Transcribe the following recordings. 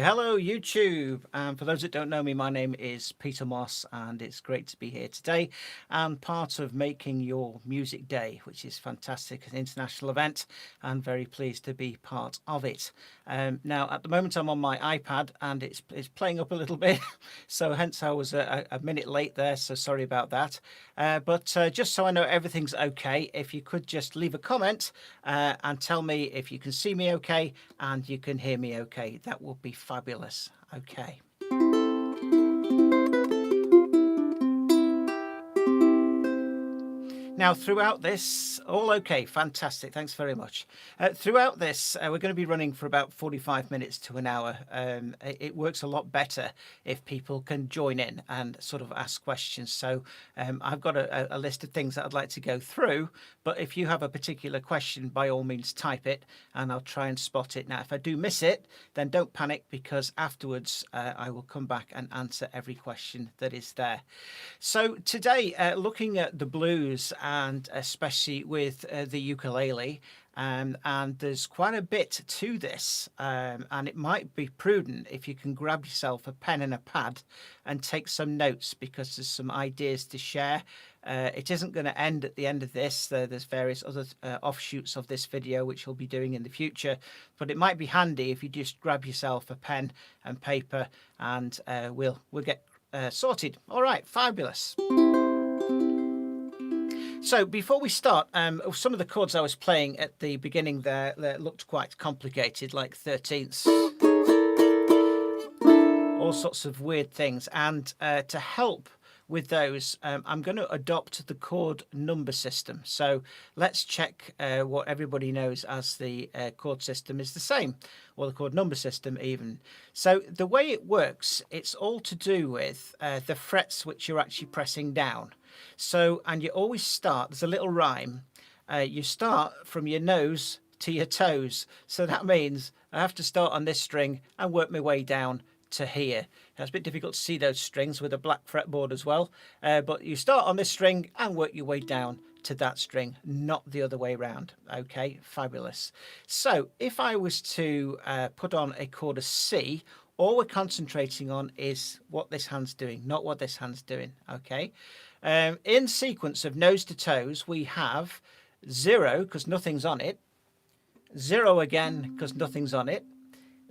hello YouTube. And for those that don't know me, my name is Peter Moss, and it's great to be here today and part of Making Your Music Day, which is fantastic, an international event, and very pleased to be part of it. Now, at the moment, I'm on my iPad and it's playing up a little bit, so hence I was a minute late there, so sorry about that. But just so I know everything's okay, if you could just leave a comment and tell me if you can see me okay and you can hear me okay, that would be fabulous. Okay. Now, throughout this, all okay, fantastic, thanks very much. Throughout this, we're going to be running for about 45 minutes to an hour. It works a lot better if people can join in and sort of ask questions. So I've got a list of things that I'd like to go through, but if you have a particular question, by all means type it and I'll try and spot it. Now, if I do miss it, then don't panic, because afterwards I will come back and answer every question that is there. So today, looking at the blues, and especially with the ukulele, and there's quite a bit to this, and it might be prudent if you can grab yourself a pen and a pad and take some notes, because there's some ideas to share. It isn't going to end at the end of this. There's various other offshoots of this video which we'll be doing in the future, but it might be handy if you just grab yourself a pen and paper, and we'll get sorted. All right, fabulous. So before we start, some of the chords I was playing at the beginning there looked quite complicated, like 13ths, all sorts of weird things. And to help with those, I'm going to adopt the chord number system. So let's check what everybody knows as the chord system is the same, or the chord number system even. So the way it works, it's all to do with the frets which you're actually pressing down. So, and you always start, there's a little rhyme, you start from your nose to your toes. So that means I have to start on this string and work my way down to here. Now, it's a bit difficult to see those strings with a black fretboard as well, but you start on this string and work your way down to that string, not the other way around. Okay, fabulous. So if I was to put on a chord of C, all we're concentrating on is what this hand's doing, not what this hand's doing. Okay. In sequence of nose to toes, we have 0 because nothing's on it, 0 again because nothing's on it,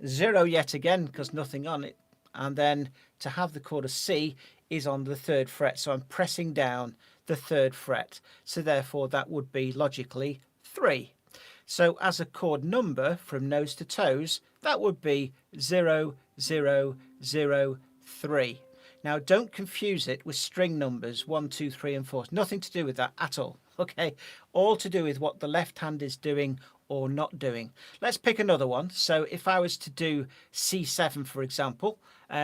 0 yet again because nothing on it, and then to have the chord of C is on the 3rd fret. So I'm pressing down the 3rd fret. So therefore that would be logically 3. So as a chord number from nose to toes, that would be 0, 0, 0, 3. Now, don't confuse it with string numbers 1, 2, 3, and 4. Nothing to do with that at all. Okay, all to do with what the left hand is doing or not doing. Let's pick another one. So if I was to do C7, for example,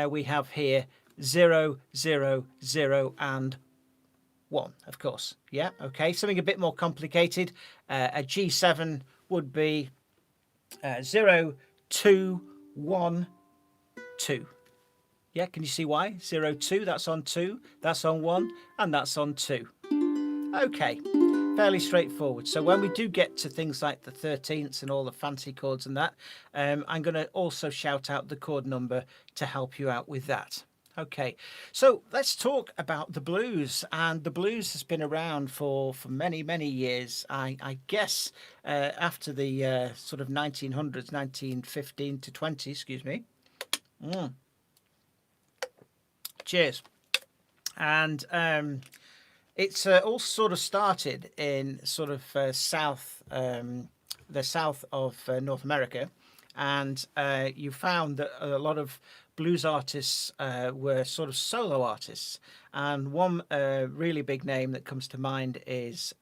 we have here 0, 0, 0, and 1, of course. Yeah, okay, something a bit more complicated. A G7 would be 0, 2, 1, 2. Yeah, can you see why? 0, 2, that's on 2, that's on 1, and that's on 2. Okay, fairly straightforward. So when we do get to things like the 13ths and all the fancy chords and that, I'm going to also shout out the chord number to help you out with that. Okay, so let's talk about the blues. And the blues has been around for many, many years. I guess after the sort of 1900s, 1915 to 20, excuse me. Cheers. And it's all sort of started in sort of the south of North America, and you found that a lot of blues artists were sort of solo artists. And one really big name that comes to mind is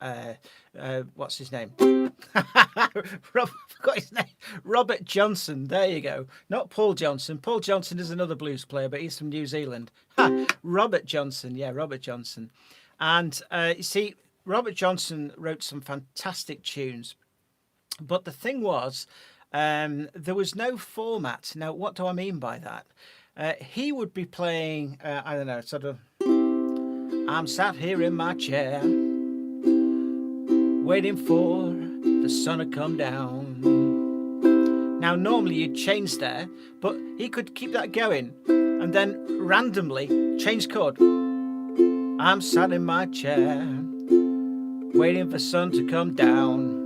what's his name? Forgot his name. Robert Johnson. There you go. Not Paul Johnson. Paul Johnson is another blues player, but he's from New Zealand. Robert Johnson. Yeah, Robert Johnson. And you see, Robert Johnson wrote some fantastic tunes. But the thing was, there was no format. Now, what do I mean by that? He would be playing, I don't know, sort of, I'm sat here in my chair, waiting for the sun to come down. Now, Now, normally you'd change there, but he could keep that going and then randomly change chord. I'm sat in my chair, waiting for sun to come down.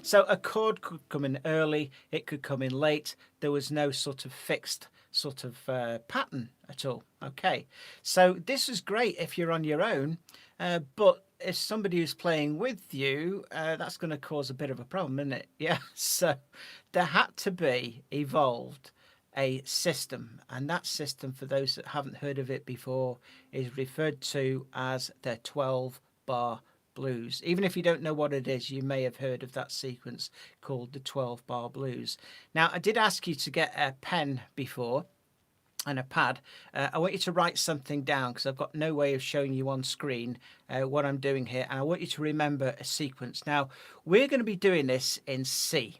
So a chord could come in early, it could come in late. There was no sort of fixed sort of pattern at all. Okay, so this is great if you're on your own, but if somebody who's playing with you, that's going to cause a bit of a problem, isn't it? Yeah, so there had to be evolved a system, and that system, for those that haven't heard of it before, is referred to as the 12-bar blues. Even if you don't know what it is, you may have heard of that sequence called the 12-bar blues. Now, I did ask you to get a pen before and a pad. I want you to write something down because I've got no way of showing you on screen what I'm doing here, and I want you to remember a sequence. Now, we're going to be doing this in C,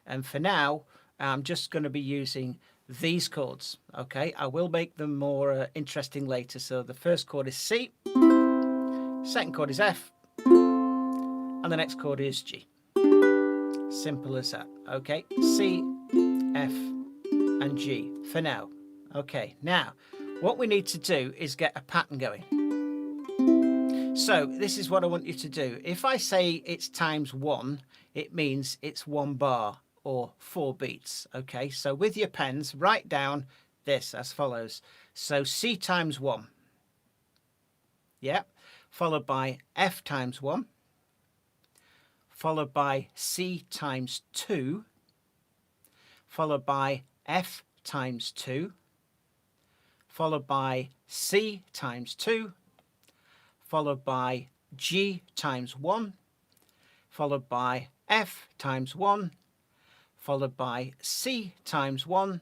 and for now I'm just going to be using these chords. Okay, I will make them more interesting later. So the first chord is C, second chord is F, and the next chord is G. Simple as that. Okay, C, F, and G for now. Okay, now what we need to do is get a pattern going. So this is what I want you to do. If I say it's times 1, it means it's 1 bar or 4 beats. Okay, so with your pens, write down this as follows. So C times 1. Yep. Followed by F times 1, followed by C times 2, followed by F times 2, followed by C times 2, followed by G times 1, followed by F times 1, followed by C times 1,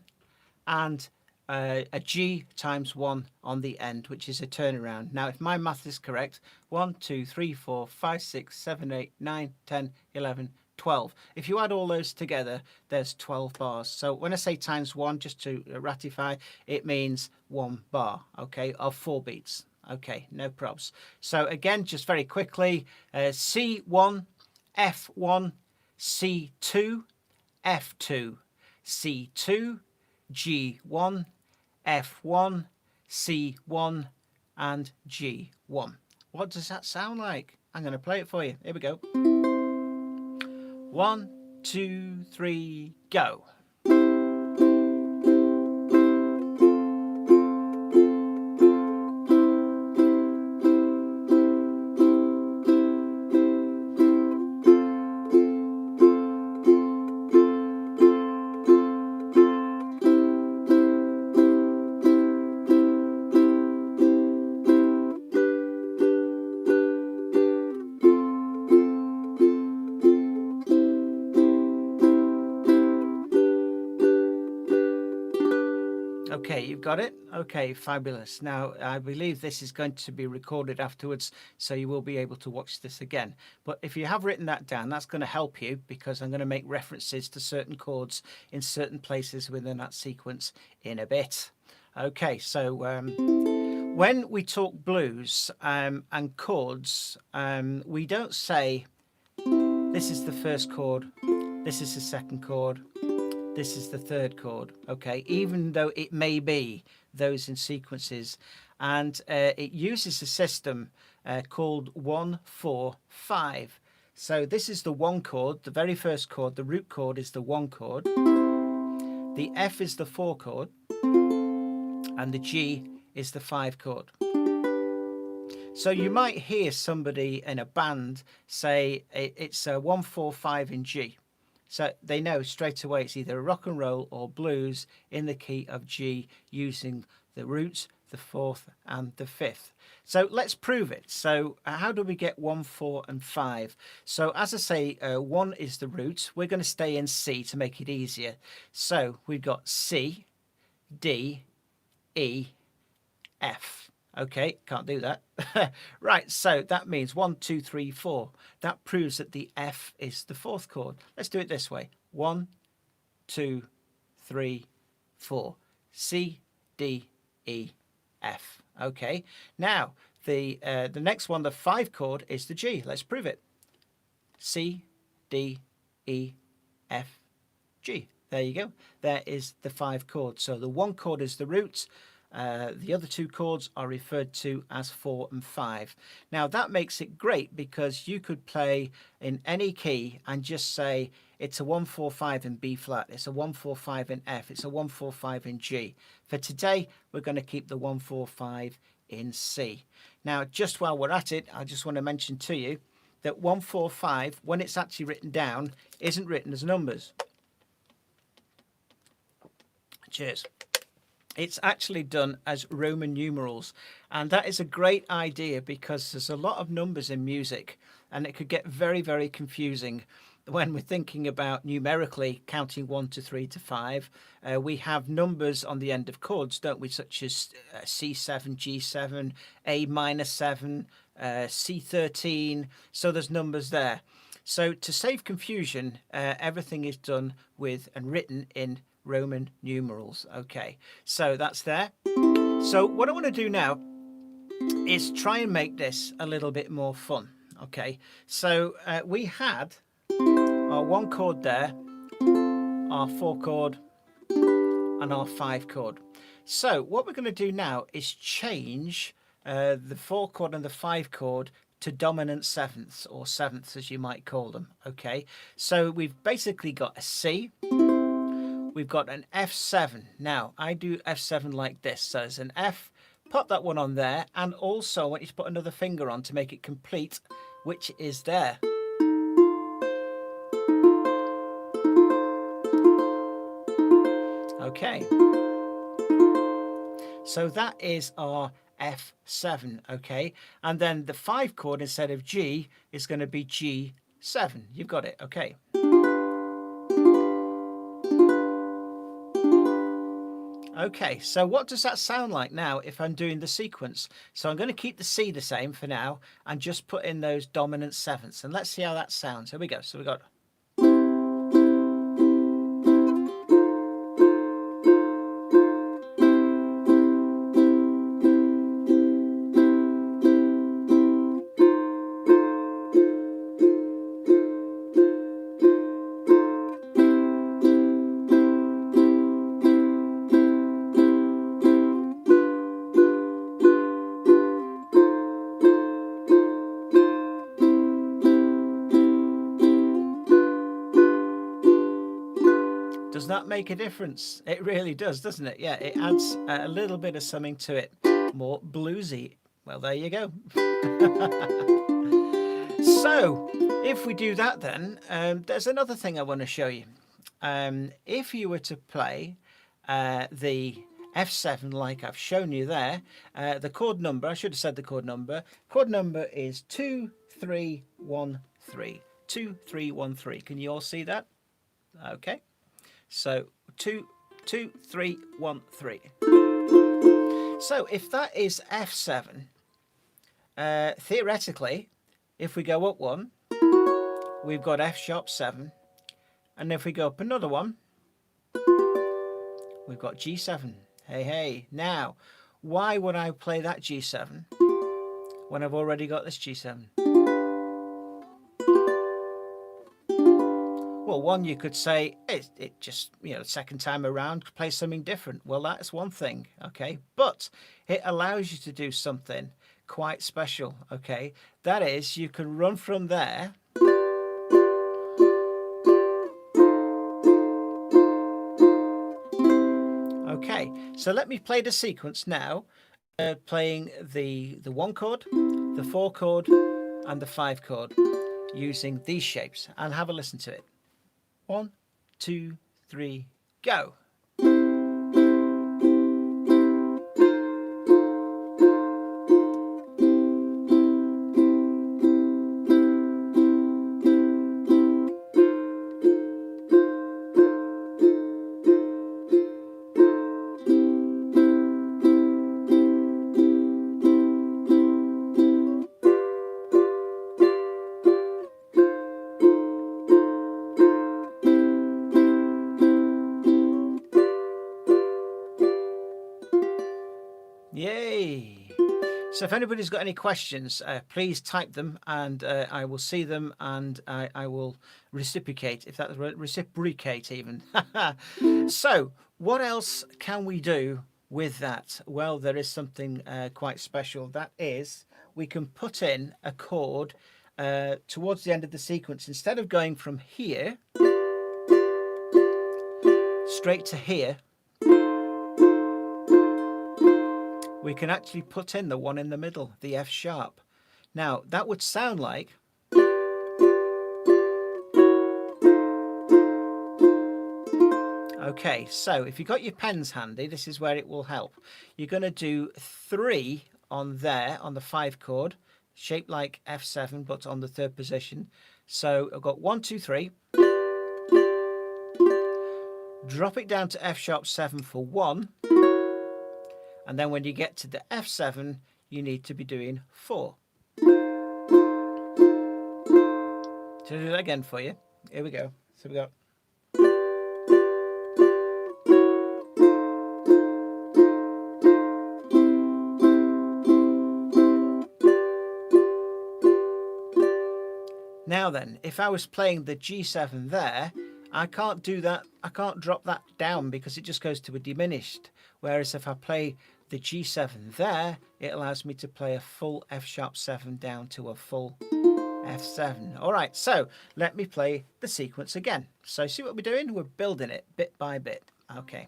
and a G times 1 on the end, which is a turnaround. Now, if my math is correct, 1, 2, 3, 4, 5, 6, 7, 8, 9, 10, 11, 12. If you add all those together, there's 12 bars. So when I say times 1, just to ratify, it means 1 bar, okay, of 4 beats. Okay, no probs. So again, just very quickly, C1, F1, C2, F2, C2, G1, F1, C1, and G1. What does that sound like? I'm going to play it for you. Here we go. 1, 2, 3, go. Okay, you've got it? Okay, fabulous. Now, I believe this is going to be recorded afterwards, so you will be able to watch this again. But if you have written that down, that's going to help you, because I'm going to make references to certain chords in certain places within that sequence in a bit. Okay, so when we talk blues and chords, we don't say, this is the first chord, this is the second chord, this is the third chord, okay, even though it may be those in sequences. And it uses a system called 1, 4, 5. So this is the 1 chord, the very first chord, the root chord is the 1 chord, the F is the 4 chord, and the G is the 5 chord. So you might hear somebody in a band say it's a 1, 4, 5 in G. So they know straight away it's either rock and roll or blues in the key of G, using the root, the 4th, and the 5th. So let's prove it. So how do we get 1, 4, and 5? So as I say, 1 is the root. We're going to stay in C to make it easier. So we've got C, D, E, F. Okay, can't do that. Right, so that means 1, 2, 3, 4. That proves that the F is the 4th chord. Let's do it this way. 1, 2, 3, 4. C, D, E, F. Okay, now the next one, the 5 chord, is the G. Let's prove it. C, D, E, F, G. There you go. There is the 5 chords. So the 1 chord is the root. The other 2 chords are referred to as 4 and 5. Now that makes it great because you could play in any key and just say it's a 1-4-5 in B flat, it's a 1-4-5 in F, it's a 1-4-5 in G. For today, we're going to keep the 1-4-5 in C. Now, just while we're at it, I just want to mention to you that 1-4-5, when it's actually written down, isn't written as numbers. Cheers. It's actually done as Roman numerals, and that is a great idea because there's a lot of numbers in music and it could get very, very confusing when we're thinking about numerically counting 1 to 3 to 5. We have numbers on the end of chords, don't we, such as C7, G7, A minor 7, C13, so there's numbers there. So to save confusion, everything is done with and written in Roman numerals. Okay, so that's there. So what I want to do now is try and make this a little bit more fun. Okay, so we had our 1 chord there, our 4 chord, and our 5 chord. So what we're going to do now is change the 4 chord and the 5 chord to dominant sevenths, or sevenths as you might call them. Okay, so we've basically got a C. We've got an F7. Now, I do F7 like this. So there's an F, pop that one on there, and also I want you to put another finger on to make it complete, which is there. Okay. So that is our F7, okay? And then the 5 chord instead of G is going to be G7. You've got it, okay. Okay, so what does that sound like now if I'm doing the sequence? So I'm going to keep the C the same for now and just put in those dominant sevenths. And let's see how that sounds. Here we go. So we got... Does that make a difference? It really does, doesn't it? Yeah, it adds a little bit of something to it. More bluesy. Well, there you go. So, if we do that then, there's another thing I want to show you. If you were to play the F7 like I've shown you there, the chord number, I should have said the chord number is 2, 3, 1, 3. 2, 3, 1, 3. Can you all see that? Okay. So 2, 2, 3, 1, 3. So if that is F7, theoretically, if we go up one, we've got F sharp 7. And if we go up another one, we've got G7. Hey, hey. Now, why would I play that G7 when I've already got this G7? Well, one, you could say it just, you know, second time around, play something different. Well, that's one thing, okay? But it allows you to do something quite special, okay? That is, you can run from there okay, so let me play the sequence now, playing the 1 chord, the 4 chord, and the 5 chord using these shapes, and have a listen to it. 1, 2, 3, go. Yay! So if anybody's got any questions, please type them, and I will see them, and I will reciprocate, if that's reciprocate even. So what else can we do with that? Well, there is something quite special. That is, we can put in a chord towards the end of the sequence. Instead of going from here straight to here, we can actually put in the one in the middle, the F sharp. Now, that would sound like... Okay, so if you've got your pens handy, this is where it will help. You're going to do 3 on there, on the 5 chord, shaped like F7, but on the 3rd position. So I've got 1, 2, 3. Drop it down to F sharp 7 for 1. And then when you get to the F7, you need to be doing 4. So I'll do that again for you. Here we go. So we got... Now then, if I was playing the G7 there, I can't do that. I can't drop that down because it just goes to a diminished. Whereas if I play the G7 there, it allows me to play a full F sharp 7 down to a full F7. All right, so let me play the sequence again. So see what we're doing? We're building it bit by bit. Okay.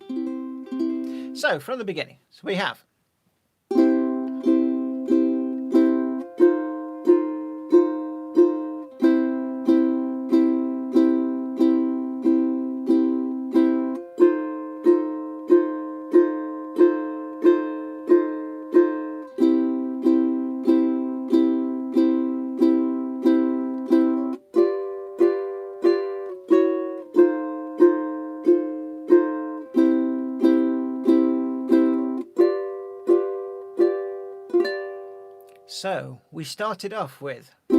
So from the beginning, so we have... So we started off with... you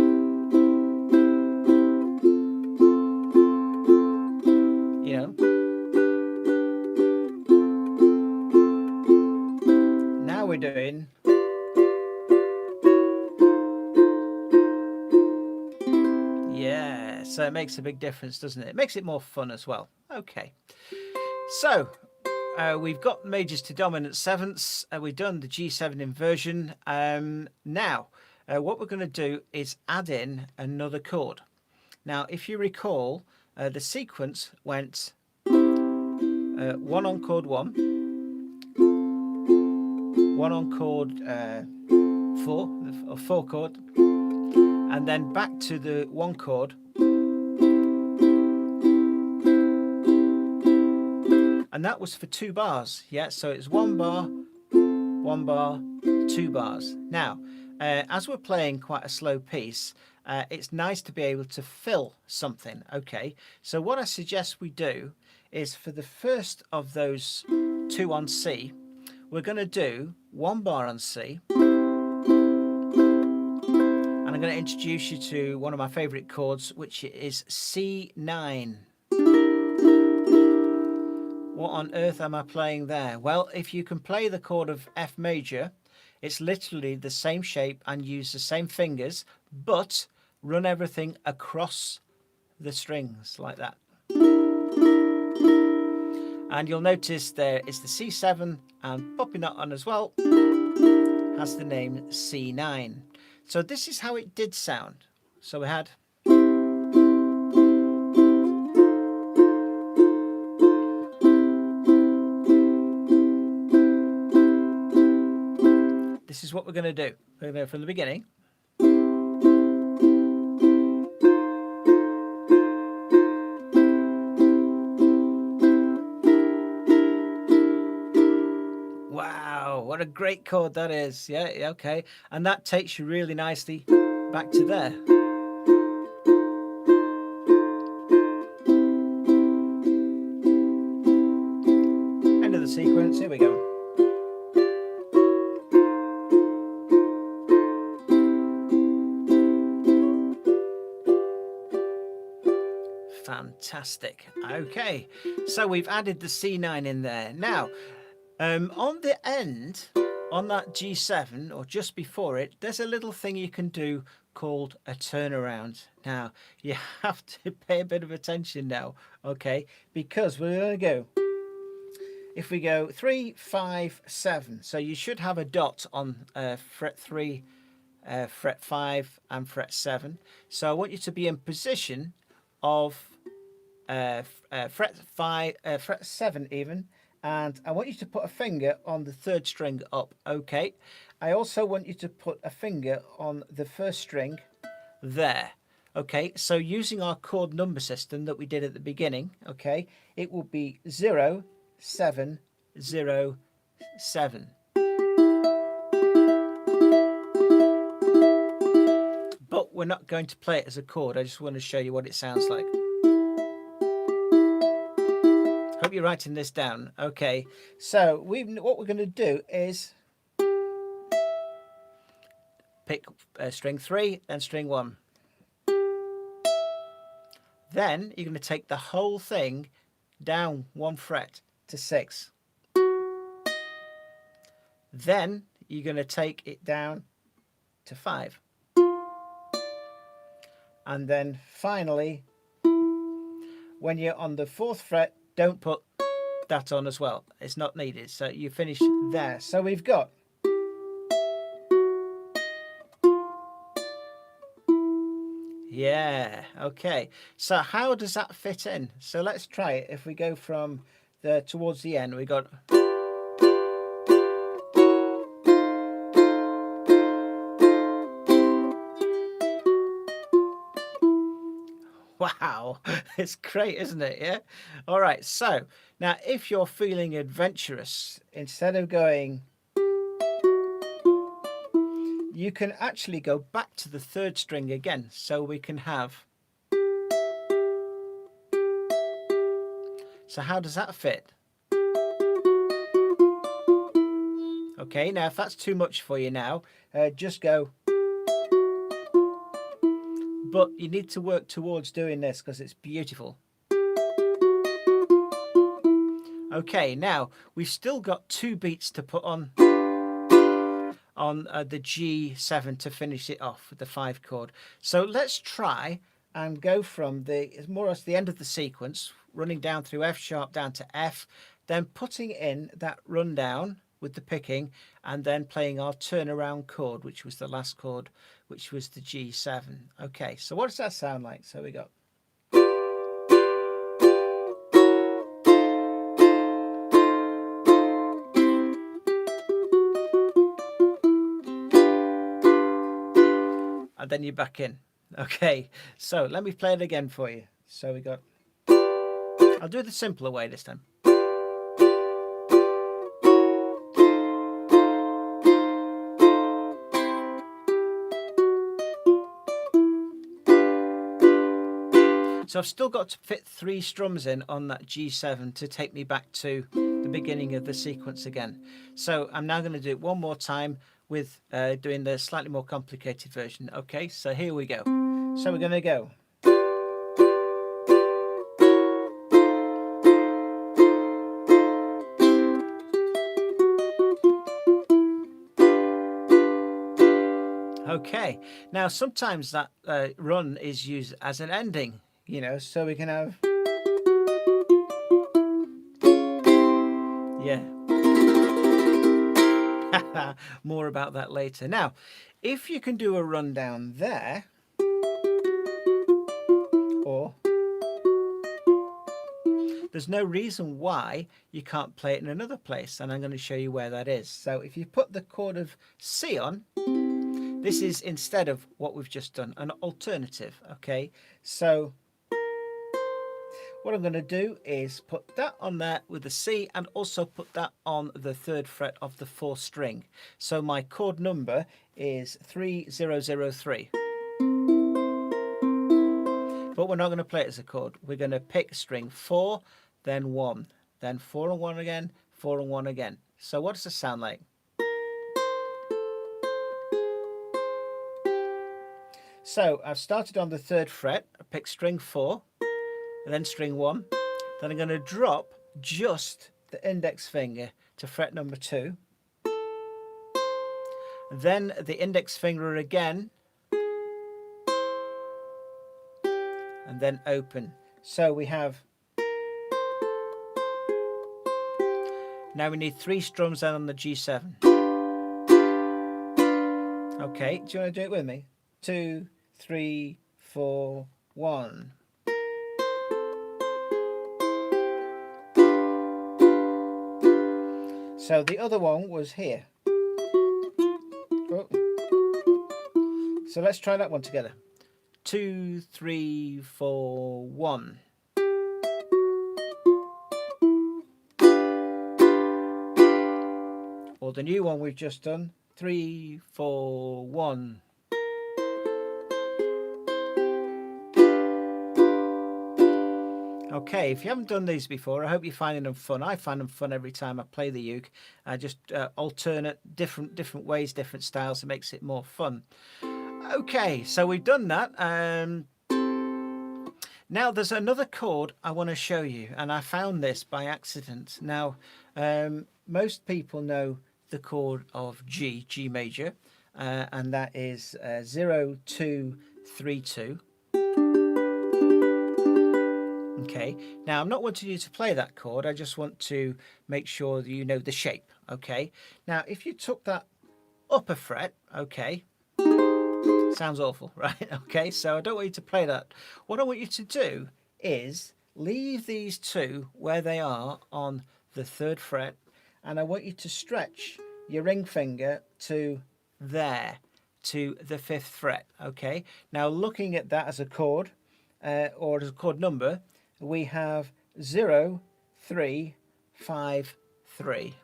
know, now we're doing... yeah, so it makes a big difference, doesn't it? It makes it more fun as well. Okay, so we've got majors to dominant sevenths. We've done the G7 inversion. Now, what we're going to do is add in another chord. Now, if you recall, the sequence went 1 on chord 1, 1 on chord 4, or 4 chord, and then back to the 1 chord, and that was for 2 bars. Yeah, so it's 1 bar, 1 bar, 2 bars. Now, as we're playing quite a slow piece, it's nice to be able to fill something. Okay, so what I suggest we do is, for the first of those 2 on C, we're going to do 1 bar on C, and I'm going to introduce you to one of my favorite chords, which is C9. What on earth am I playing there? Well, if you can play the chord of F major, it's literally the same shape and use the same fingers, but run everything across the strings like that. And you'll notice there is the C7, and popping that on as well has the name C9. So this is how it did sound. So we had... this is what we're going to do. We're going to go from the beginning. Wow, what a great chord that is. Yeah, okay. And that takes you really nicely back to there. End of the sequence. Here we go. Fantastic. Okay, so we've added the C9 in there. Now, on the end on that G7 or just before it, there's a little thing you can do called a turnaround. Now, you have to pay a bit of attention now, okay? Because we're going to go, if we go 3, 5, 7, so you should have a dot on fret 3, fret 5 and fret 7. So I want you to be in position of fret 5, fret 7 even, and I want you to put a finger on the third string up, okay? I also want you to put a finger on the first string there, okay? So using our chord number system that we did at the beginning, okay, it will be 0, 7, 0, 7. But we're not going to play it as a chord. I just want to show you what it sounds like. Hope you're writing this down. Okay, so what we're going to do is pick string 3 and string 1. Then you're going to take the whole thing down 1 fret to 6. Then you're going to take it down to 5. And then finally, when you're on the 4th fret, don't put that on as well. It's not needed. So you finish there. So we've got okay. So how does that fit in? So let's try it. If we go from the towards the end, we got wow, it's great, isn't it? Yeah. All right. So now, if you're feeling adventurous, instead of going, you can actually go back to the third string again. So we can have. So how does that fit? Okay. Now, if that's too much for you now, just go. But you need to work towards doing this because it's beautiful. Okay, now we've still got 2 beats to put on the G7 to finish it off with the 5 chord. So let's try and go from more or less the end of the sequence, running down through F sharp down to F, then putting in that rundown with the picking, and then playing our turnaround chord, which was the last chord, which was the G7. Okay, so what does that sound like? So we got. And then you're back in. Okay, so let me play it again for you. So we got. I'll do it the simpler way this time. So I've still got to fit 3 strums in on that G7 to take me back to the beginning of the sequence again. So I'm now going to do it one more time with doing the slightly more complicated version. Okay, so here we go. So we're going to go. Okay, now sometimes that run is used as an ending. You know, so we can have, yeah, more about that later. Now, if you can do a rundown there, or there's no reason why you can't play it in another place, and I'm going to show you where that is. So if you put the chord of C on, this is instead of what we've just done, an alternative, okay? So what I'm going to do is put that on there with the C and also put that on the 3rd fret of the 4th string. So my chord number is 3003. But we're not going to play it as a chord. We're going to pick string 4, then 1, then 4 and 1 again, 4 and 1 again. So what does this sound like? So I've started on the 3rd fret, I picked string 4, and then string 1. Then I'm going to drop just the index finger to fret number 2. then the index finger again, and then open. So we have, now we need 3 strums then on the G7. Okay, do you want to do it with me? 2, 3, 4, 1. So the other one was here. Oh. So let's try that one together. 2, 3, 4, 1. Or the new one we've just done. 3, 4, 1. Okay, if you haven't done these before, I hope you're finding them fun. I find them fun every time I play the uke. I just alternate different ways, different styles. It makes it more fun. Okay, so we've done that. Now there's another chord I want to show you, and I found this by accident. Now, most people know the chord of G major, and that is 0, 2, 3, 2. Okay, now I'm not wanting you to play that chord, I just want to make sure that you know the shape. Okay, now if you took that upper fret, okay, sounds awful, right? Okay, so I don't want you to play that. What I want you to do is leave these 2 where they are on the 3rd fret, and I want you to stretch your ring finger to there, to the 5th fret. Okay, now looking at that as a chord, or as a chord number, we have 0, 3, 5, 3.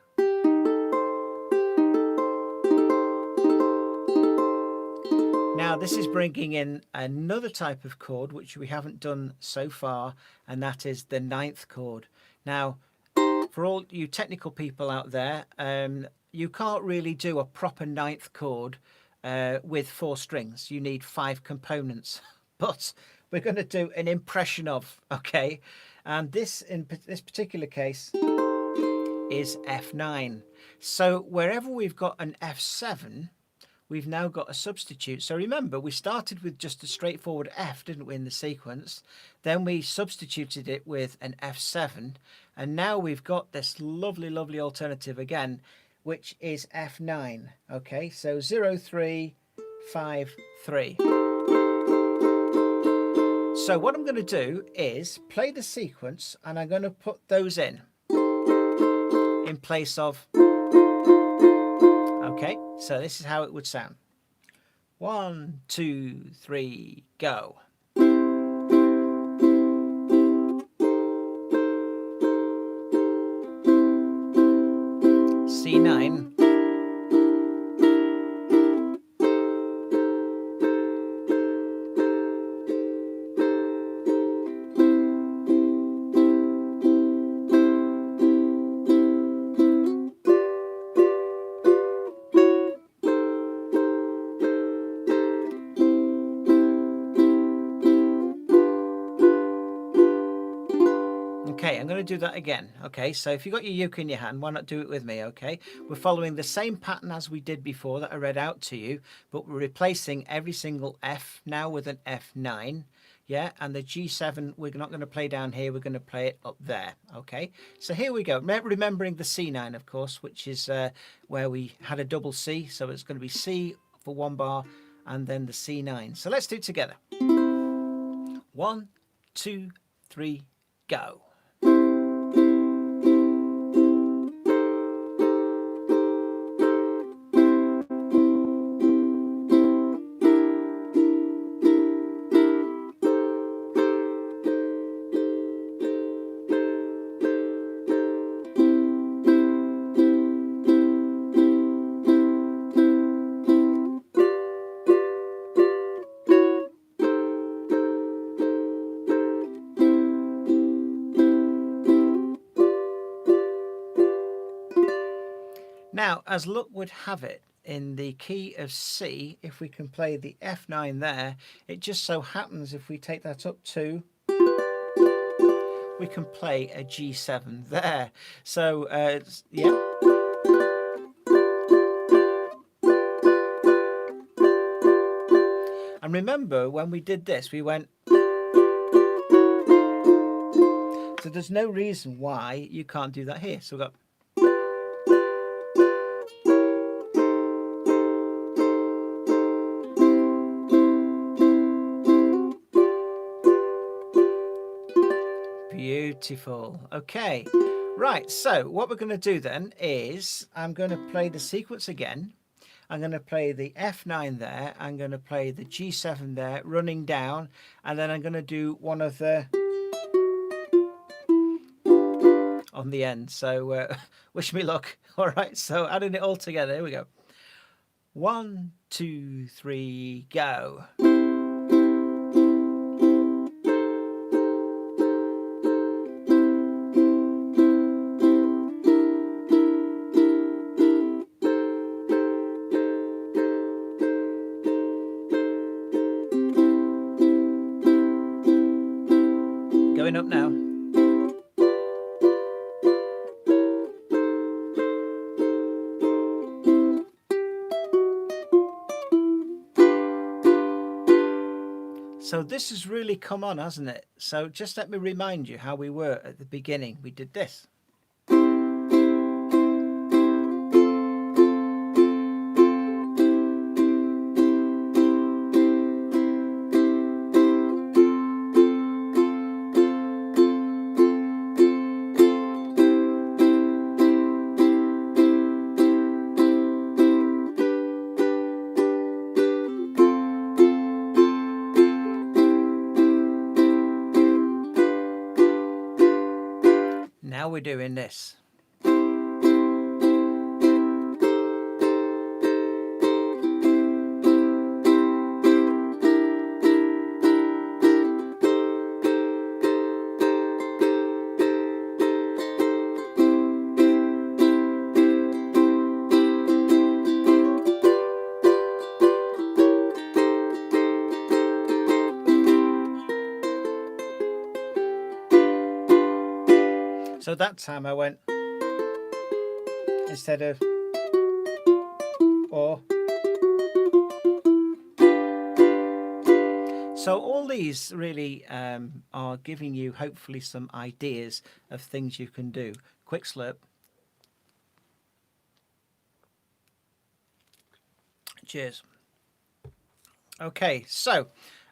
Now this is bringing in another type of chord which we haven't done so far, and that is the 9th chord. Now, for all you technical people out there, you can't really do a proper 9th chord with 4 strings. You need 5 components. But we're going to do an impression of, okay? And this, in this particular case, is F9. So wherever we've got an F7, we've now got a substitute. So remember, we started with just a straightforward F, didn't we, in the sequence? Then we substituted it with an F7. And now we've got this lovely, lovely alternative again, which is F9. Okay, so 0, 3, 5, 3. So what I'm going to do is play the sequence, and I'm going to put those in place of. Okay, so this is how it would sound. 1, 2, 3, go. C9. Okay, I'm going to do that again. Okay, so if you've got your uke in your hand, why not do it with me, okay? We're following the same pattern as we did before that I read out to you, but we're replacing every single F now with an F9, yeah? And the G7, we're not going to play down here, we're going to play it up there, okay? So here we go, remembering the C9, of course, which is where we had a double C, so it's going to be C for 1 bar, and then the C9. So let's do it together. 1, 2, 3, go. Now, as luck would have it, in the key of C, if we can play the F9 there, it just so happens if we take that up to, we can play a G7 there. So, yeah. And remember, when we did this, we went. So there's no reason why you can't do that here. So we've got. Beautiful. Okay. Right. So what we're going to do then is I'm going to play the sequence again. I'm going to play the F9 there. I'm going to play the G7 there, running down. And then I'm going to do one of the on the end. So wish me luck. All right. So adding it all together. Here we go. 1, 2, 3, go. Going up now. So this has really come on, hasn't it? So just let me remind you how we were at the beginning. We did this. Now we're doing this. So that time I went instead of or. So all these really are giving you hopefully some ideas of things you can do. Quick slurp. Cheers. Okay, so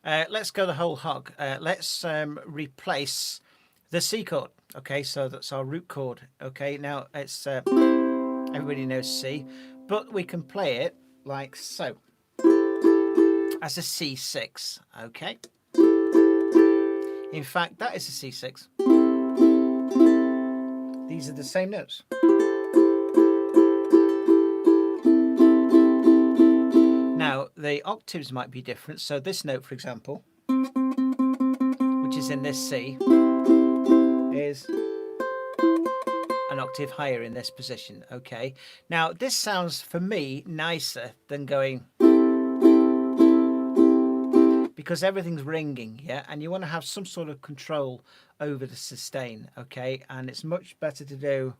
let's go the whole hog. Let's replace the C chord. Okay, so that's our root chord. Okay, now it's everybody knows C, but we can play it like so as a C6. Okay, in fact that is a C6. These are the same notes. Now the octaves might be different, so this note, for example, which is in this C, is an octave higher in this position. Okay, now this sounds for me nicer than going, because everything's ringing, yeah, and you want to have some sort of control over the sustain. Okay, and it's much better to do.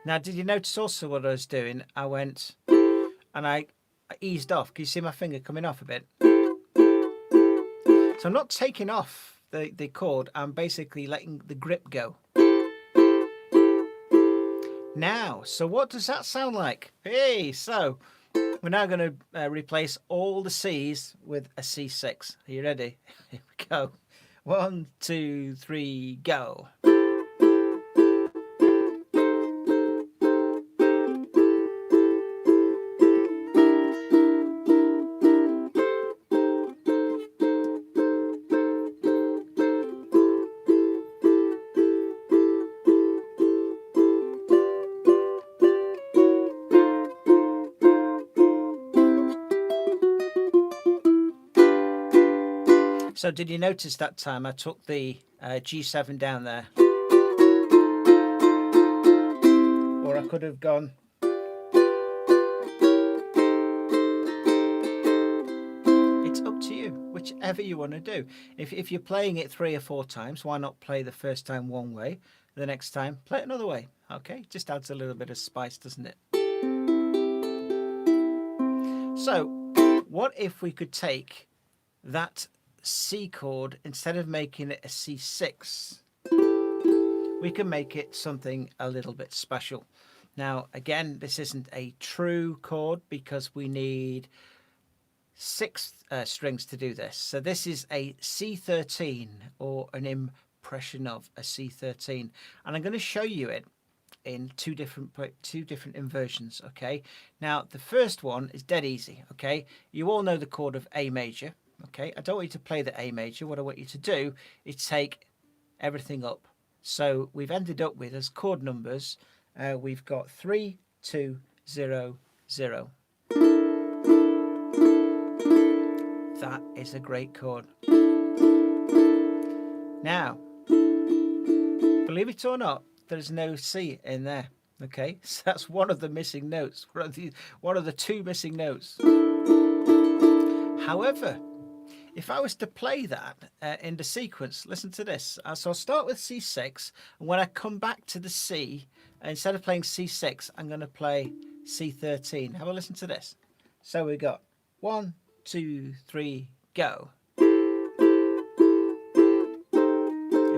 Now did you notice also what I was doing? I went and I eased off. Can you see my finger coming off a bit? So I'm not taking off the chord, I'm basically letting the grip go. Now, so what does that sound like? Hey, so we're now going to replace all the C's with a C6. Are you ready? Here we go. 1, 2, 3, go. So did you notice that time I took the G7 down there? Or I could have gone. It's up to you, whichever you want to do. If you're playing it 3 or 4 times, why not play the first time one way, the next time play it another way? Okay, just adds a little bit of spice, doesn't it? So what if we could take that C chord, instead of making it a C6, we can make it something a little bit special. Now, again, this isn't a true chord because we need 6 strings to do this. So this is a C13, or an impression of a C13. And I'm going to show you it in two different inversions. Okay, now the first one is dead easy. Okay, you all know the chord of A major. Okay, I don't want you to play the A major. What I want you to do is take everything up. So we've ended up with, as chord numbers, we've got 3, 2, 0, 0. That is a great chord. Now, believe it or not, there's no C in there. Okay, so that's one of the missing notes. One of the 2 missing notes. However, if I was to play that in the sequence, listen to this. So I'll start with C6, and when I come back to the C, instead of playing C6, I'm going to play C13. Have a listen to this. So we got 1, 2, 3, go. Here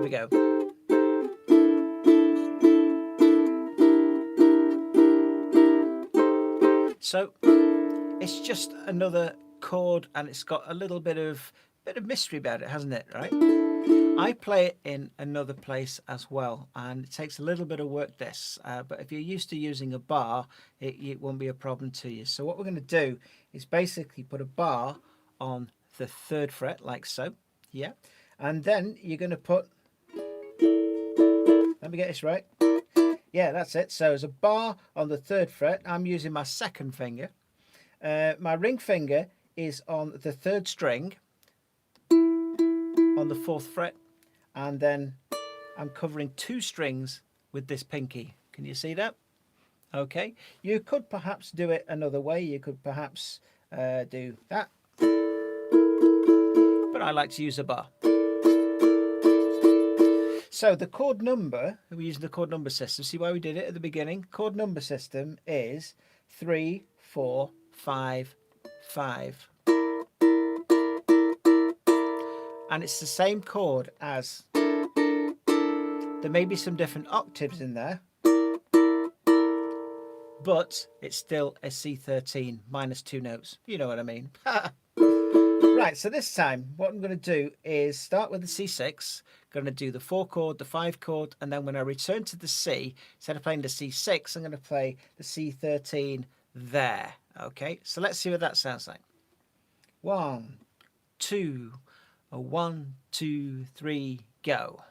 we go. So it's just another chord, and it's got a little bit of mystery about it, hasn't it? Right? I play it in another place as well, and it takes a little bit of work, this, but if you're used to using a bar, it won't be a problem to you. So what we're going to do is basically put a bar on the 3rd fret, like so, yeah, and then you're going to put, let me get this right, yeah, that's it. So there's a bar on the 3rd fret. I'm using my 2nd finger. My ring finger is on the 3rd string on the 4th fret, and then I'm covering 2 strings with this pinky. Can you see that? Okay, you could perhaps do it another way. You could perhaps do that, but I like to use a bar. So the chord number, we're using the chord number system. See why we did it at the beginning? Chord number system is 3, 4, 5, 5. And it's the same chord as, there may be some different octaves in there, but it's still a C13 minus 2 notes. You know what I mean? Right, so this time what I'm going to do is start with the C6, going to do the 4 chord, the 5 chord, and then when I return to the C, instead of playing the C6, I'm going to play the C13 there. Okay, so let's see what that sounds like. 1, 2, 1, 2, 3, go.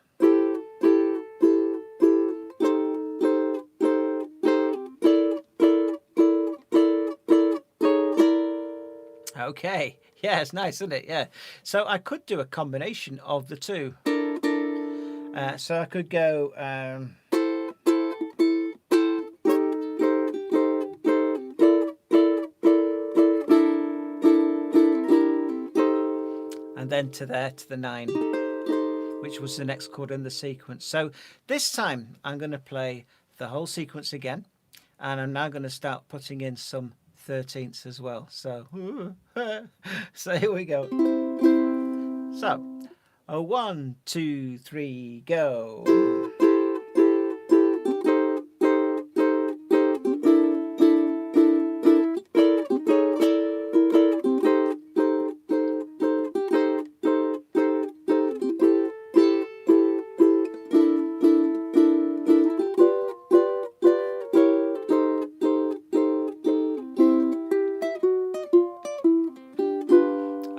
Okay, yeah, it's nice, isn't it? Yeah. So I could do a combination of the 2. So I could go and then to there, to the 9, which was the next chord in the sequence. So this time I'm going to play the whole sequence again, and I'm now going to start putting in some 13ths as well. So, so here we go. So, 1, 2, 3, go.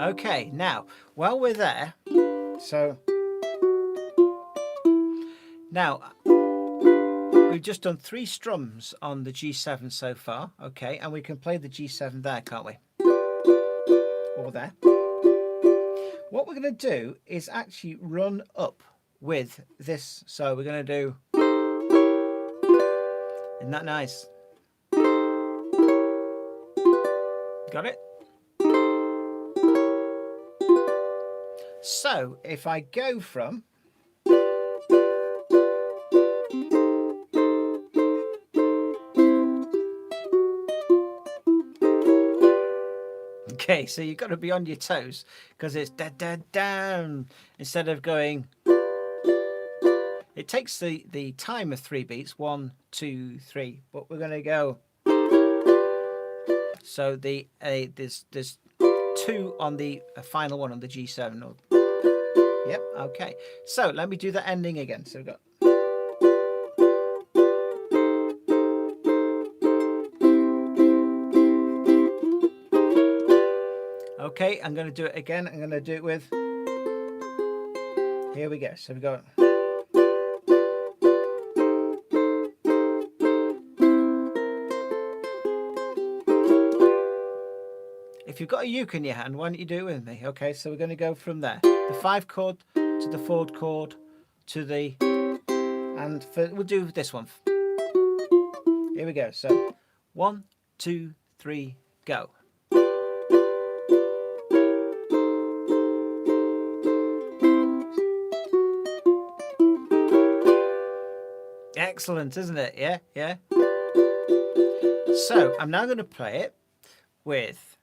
Okay, now, while we're there, so now we've just done 3 strums on the G7 so far, okay, and we can play the G7 there, can't we? Or there. What we're going to do is actually run up with this, so we're going to do, isn't that nice? Got it? So if I go from Okay, so you've got to be on your toes because it's da da down instead of going. It takes the time of 3 beats, 1, 2, 3, but we're going to go. So there's 2 on the final one on the G7. Yep. Okay. So let me do the ending again. So we've got. Okay, I'm going to do it again. I'm going to do it with. Here we go. So we go. If you've got a uke in your hand, why don't you do it with me? Okay, so we're going to go from there. The 5 chord to the 4 chord to the. And we'll do this one. Here we go. So 1, 2, 3, go. Excellent, isn't it? Yeah, yeah. So I'm now going to play it with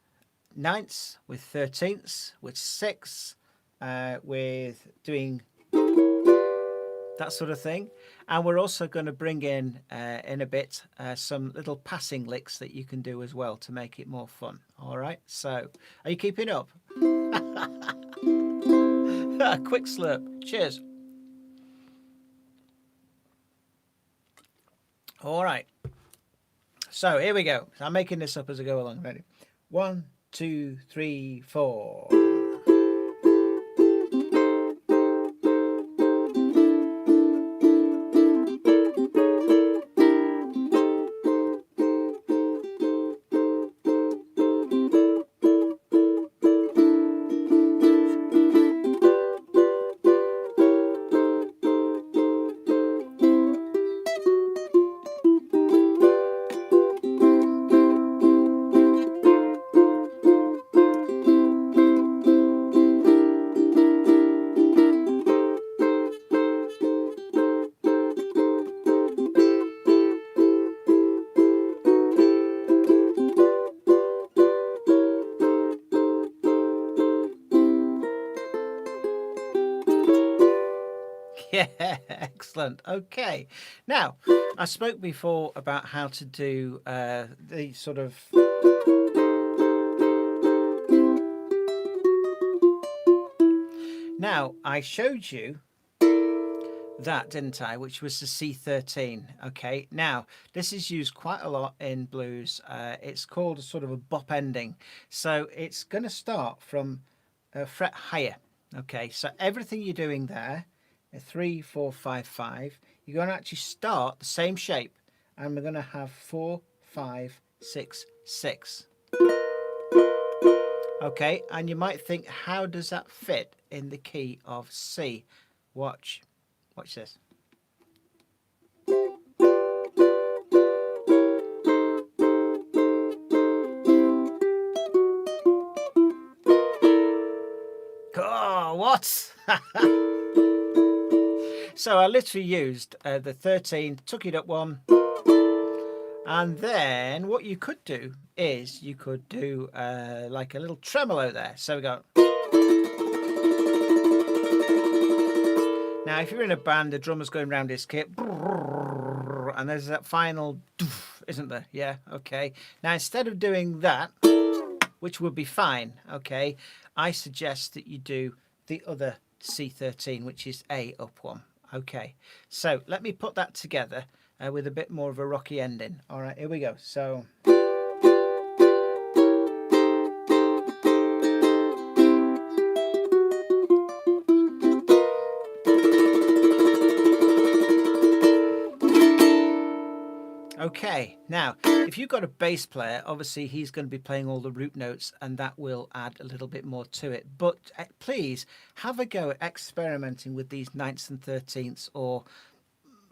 9ths, with 13ths, with 6, with doing that sort of thing. And we're also going to bring in a bit, some little passing licks that you can do as well to make it more fun. All right, so are you keeping up? A quick slurp. Cheers. All right. So here we go. I'm making this up as I go along. Ready? 1, 2, 3, 4. Yeah, excellent. Okay. Now, I spoke before about how to do the sort of. Now, I showed you that, didn't I? Which was the C13. Okay. Now, this is used quite a lot in blues. It's called a sort of a bop ending. So it's going to start from a fret higher. Okay. So everything you're doing there. 3, 4, 5, 5. You're going to actually start the same shape, and we're going to have 4, 5, 6, 6. Okay, and you might think, how does that fit in the key of C? Watch this. Oh, what? So I literally used the 13, took it up 1, and then what you could do is you could do like a little tremolo there. So we go. Now, if you're in a band, the drummer's going around his kit, and there's that final, isn't there? Yeah, okay. Now, instead of doing that, which would be fine, okay, I suggest that you do the other C13, which is A up 1. Okay, so let me put that together with a bit more of a rocky ending. All right, here we go. So. Okay, now, if you've got a bass player, obviously he's going to be playing all the root notes, and that will add a little bit more to it. But please have a go at experimenting with these 9ths and 13ths, or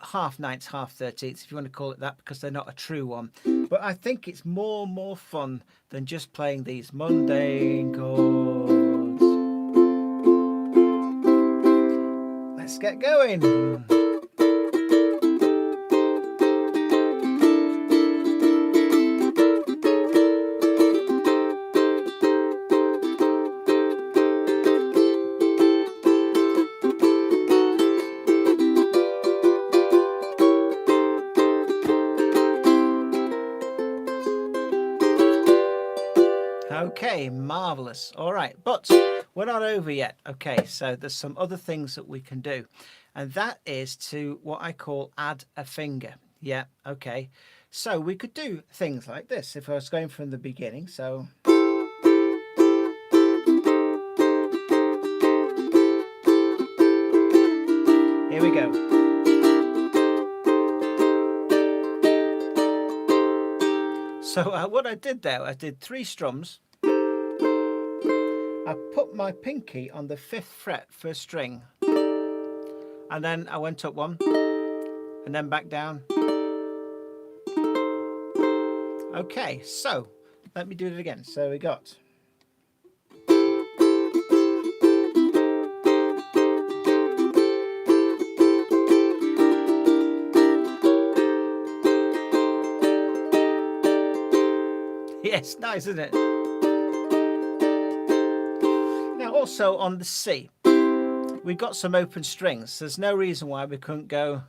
half 9ths, half 13ths, if you want to call it that, because they're not a true one. But I think it's more fun than just playing these mundane chords. Let's get going. Okay, marvelous. All right, but we're not over yet. Okay, so there's some other things that we can do, and that is to what I call add a finger. Yeah, okay. So we could do things like this if I was going from the beginning. So here we go. So what I did there, I did 3 strums. I put my pinky on the 5th fret, 1st string, and then I went up 1 and then back down. Okay, so let me do it again. So we got yes, nice, isn't it? Now also on the C, we've got some open strings. There's no reason why we couldn't go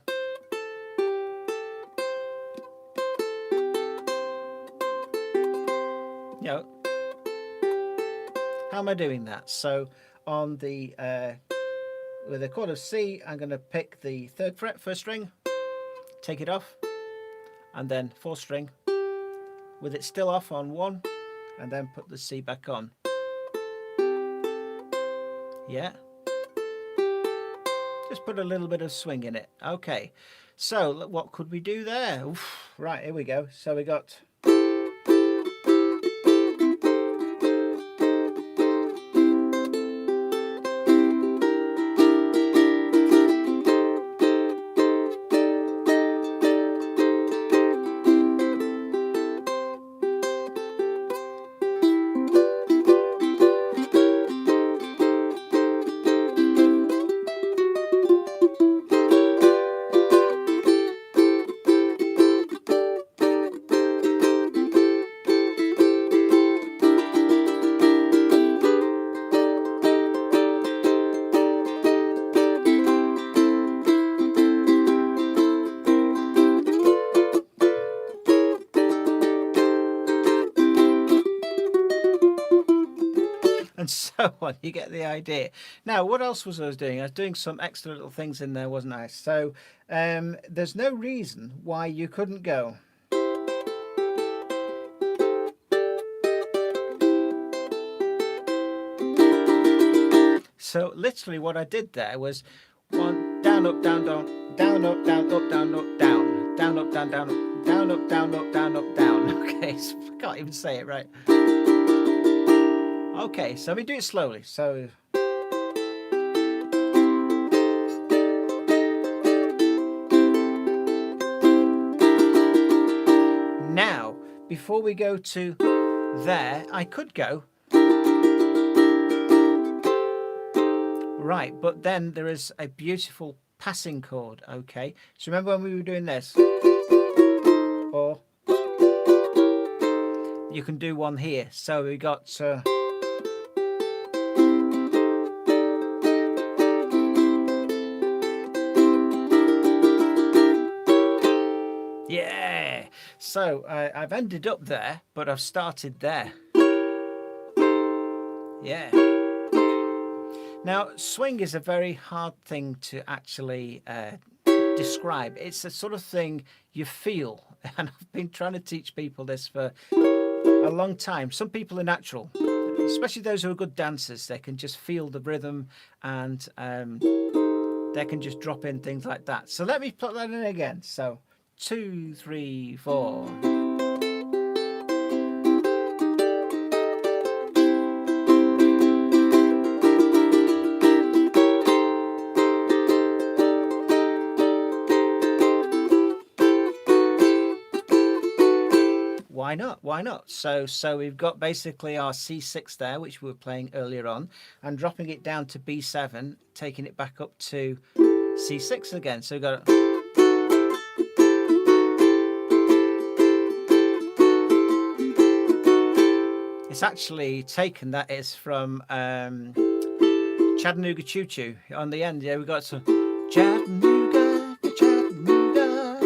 how am I doing that? So on the with a chord of C, I'm going to pick the 3rd fret, 1st string, take it off, and then 4th string with it still off on 1, and then put the C back on. Yeah, just put a little bit of swing in it. Okay, so what could we do there? Oof. Right, here we go. So we got and so on. You get the idea. Now, what else was I doing? I was doing some extra little things in there, wasn't I? So there's no reason why you couldn't go. So literally what I did there was 1 down, up, down, down, down, up, down, up, down, up, down, down, up, down, down, up, down, up, down, up, down, up, down. Okay, so I can't even say it right. Okay, so let me do it slowly. So now, before we go to there, I could go right, but then there is a beautiful passing chord. Okay, so remember when we were doing this? Or you can do one here. So we got yeah, so I've ended up there, but I've started there. Yeah. Now, swing is a very hard thing to actually describe. It's the sort of thing you feel, and I've been trying to teach people this for a long time. Some people are natural, especially those who are good dancers. They can just feel the rhythm, and they can just drop in things like that. So let me put that in again. So 2, 3, 4. Why not? Why not? So we've got basically our C6 there, which we were playing earlier on, and dropping it down to B7, taking it back up to C6 again. So we've got it's actually taken, that is from Chattanooga Choo Choo on the end. Yeah, we got some Chattanooga, Chattanooga,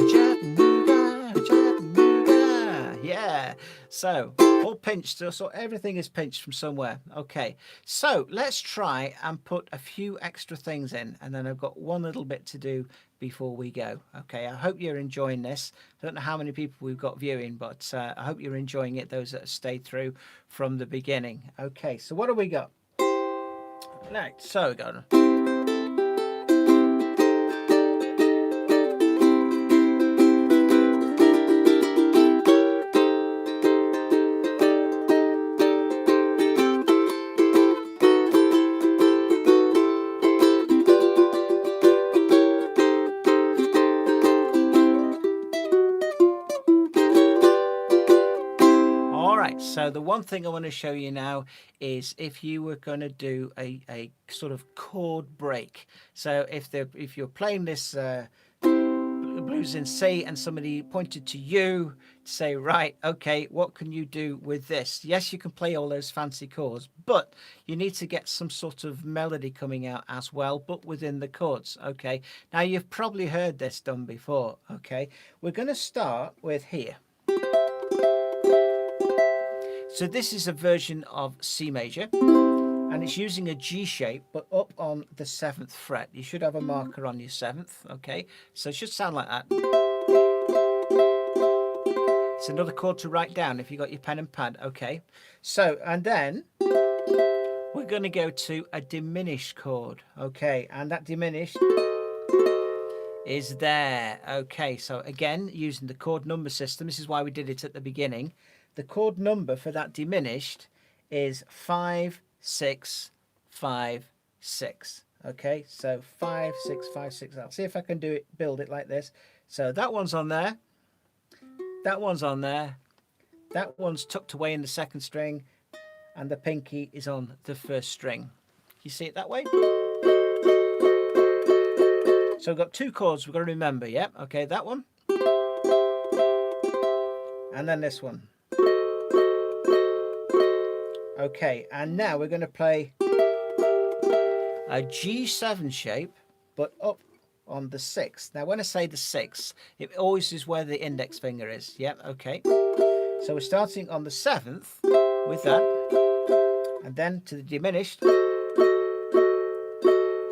Chattanooga, Chattanooga. Yeah. So all pinched. So everything is pinched from somewhere. Okay. So let's try and put a few extra things in, and then I've got one little bit to do before we go. Okay. I hope you're enjoying this. I don't know how many people we've got viewing, but I hope you're enjoying it. Those that have stayed through from the beginning. Okay. So what have we got? Right. So we got. So the one thing I want to show you now is if you were going to do a sort of chord break. So if you're playing this blues in C and somebody pointed to you to say, right, okay, what can you do with this? Yes, you can play all those fancy chords, but you need to get some sort of melody coming out as well, but within the chords. Okay, now you've probably heard this done before. Okay, we're going to start with here. So this is a version of C major, and it's using a G shape, but up on the 7th fret. You should have a marker on your 7th, okay? So it should sound like that. It's another chord to write down if you got your pen and pad, okay? So, and then we're going to go to a diminished chord, okay? And that diminished is there, okay? So again, using the chord number system, this is why we did it at the beginning. The chord number for that diminished is 5, 6, 5, 6. Okay, so 5, 6, 5, 6. I'll see if I can build it like this. So that one's on there. That one's on there. That one's tucked away in the 2nd string, and the pinky is on the 1st string. You see it that way? So we've got 2 chords we've got to remember, yeah? Okay, that one. And then this one. Okay, and now we're going to play a G7 shape, but up on the 6th. Now, when I say the 6th, it always is where the index finger is. Yep, okay. So we're starting on the 7th with that, and then to the diminished,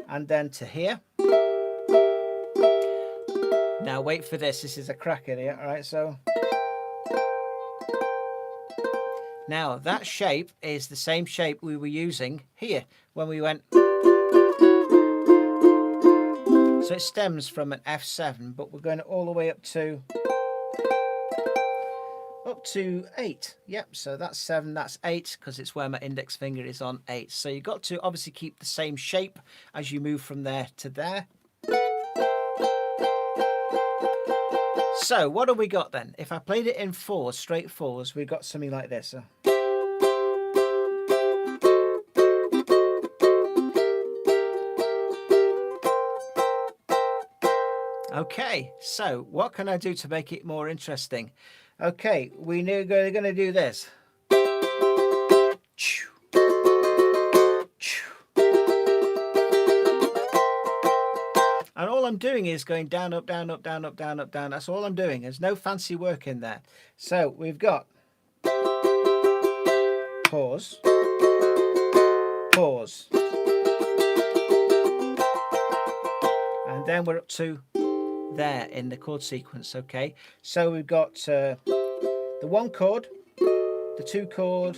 and then to here. Now, wait for this. This is a cracker here. All right, so... Now, that shape is the same shape we were using here when we went. So it stems from an F7, but we're going all the way up to 8. Yep, so that's 7, that's 8, because it's where my index finger is on 8. So you've got to obviously keep the same shape as you move from there to there. So what have we got then? If I played it in 4, straight 4s, we've got something like this. Okay, so what can I do to make it more interesting? Okay, we're going to do this. And all I'm doing is going down, up, down, up, down, up, down, up, down. That's all I'm doing. There's no fancy work in there. So we've got pause, pause. And then we're up to there in the chord sequence, okay? So we've got the 1 chord, the 2 chord,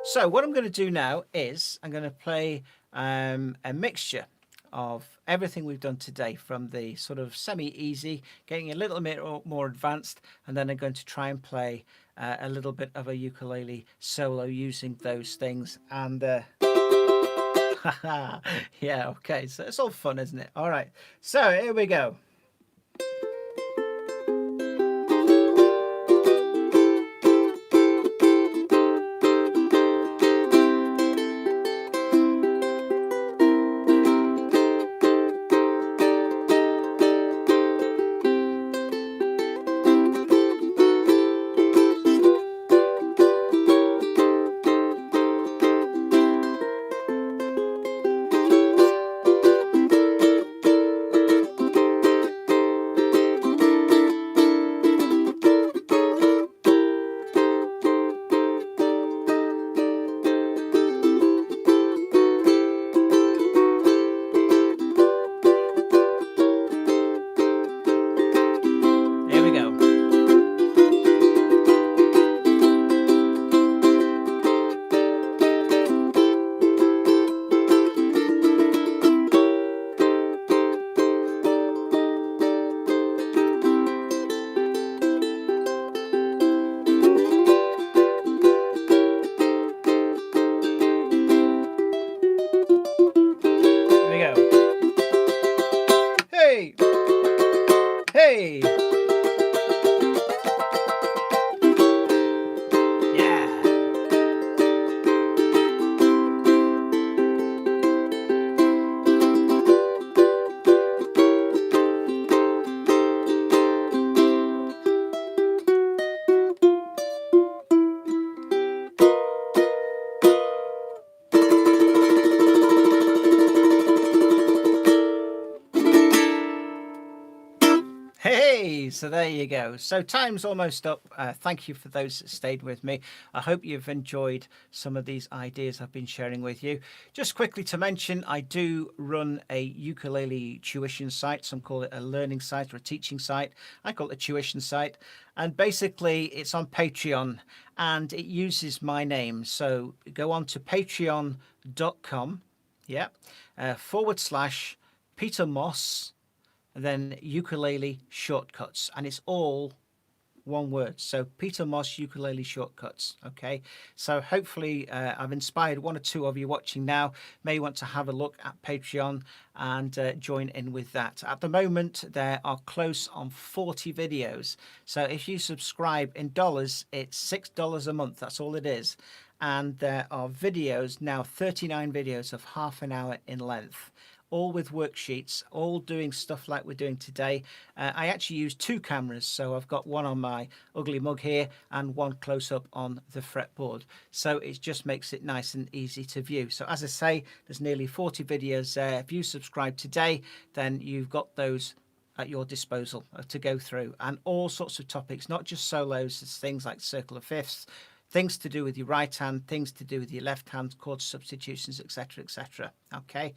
so what I'm going to do now is I'm going to play a mixture of everything we've done today, from the sort of semi-easy, getting a little bit more advanced, and then I'm going to try and play a little bit of a ukulele solo using those things. And yeah, okay, so it's all fun, isn't it? All right, so here we go. Hey! Hey! Yeah! Hey, so there you go. So time's almost up. Thank you for those that stayed with me. I hope you've enjoyed some of these ideas I've been sharing with you. Just quickly to mention, I do run a ukulele tuition site. Some call it a learning site or a teaching site. I call it a tuition site. And basically it's on Patreon and it uses my name. So go on to patreon.com, yeah, / Peter Moss, and then ukulele shortcuts, and it's all one word. So Peter Moss ukulele shortcuts. Okay, so hopefully I've inspired one or two of you watching now may want to have a look at Patreon and join in with that. At the moment there are close on 40 videos, so if you subscribe in dollars, it's $6 a month. That's all it is. And there are videos now, 39 videos of half an hour in length, all with worksheets, all doing stuff like we're doing today. I actually use two cameras, so I've got one on my ugly mug here and one close up on the fretboard. So it just makes it nice and easy to view. So as I say, there's nearly 40 videos there. If you subscribe today, then you've got those at your disposal to go through, and all sorts of topics, not just solos. It's things like circle of fifths, things to do with your right hand, things to do with your left hand, chord substitutions, etc., etc. Okay,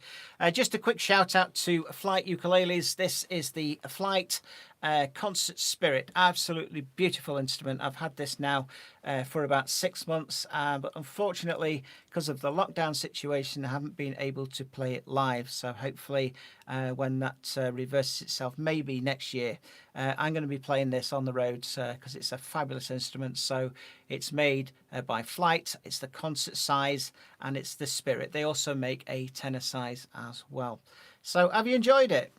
just a quick shout out to Flight Ukuleles. This is the Flight Concert Spirit. Absolutely beautiful instrument. I've had this now for about 6 months, but unfortunately, because of the lockdown situation, I haven't been able to play it live. So hopefully, when that reverses itself, maybe next year, I'm going to be playing this on the roads because it's a fabulous instrument. So it's made by Flight. It's the concert size and it's the Spirit. They also make a tenor size as well. So have you enjoyed it?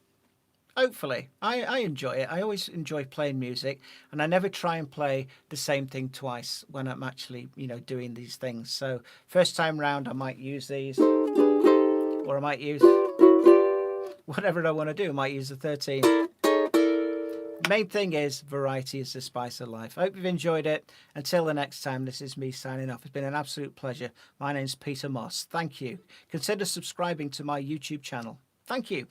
Hopefully. I enjoy it. I always enjoy playing music, and I never try and play the same thing twice when I'm actually, doing these things. So first time round, I might use these, or I might use whatever I want to do. I might use the 13th. Main thing is variety is the spice of life. I hope you've enjoyed it. Until the next time, this is me signing off. It's been an absolute pleasure. My name's Peter Moss. Thank you. Consider subscribing to my YouTube channel. Thank you.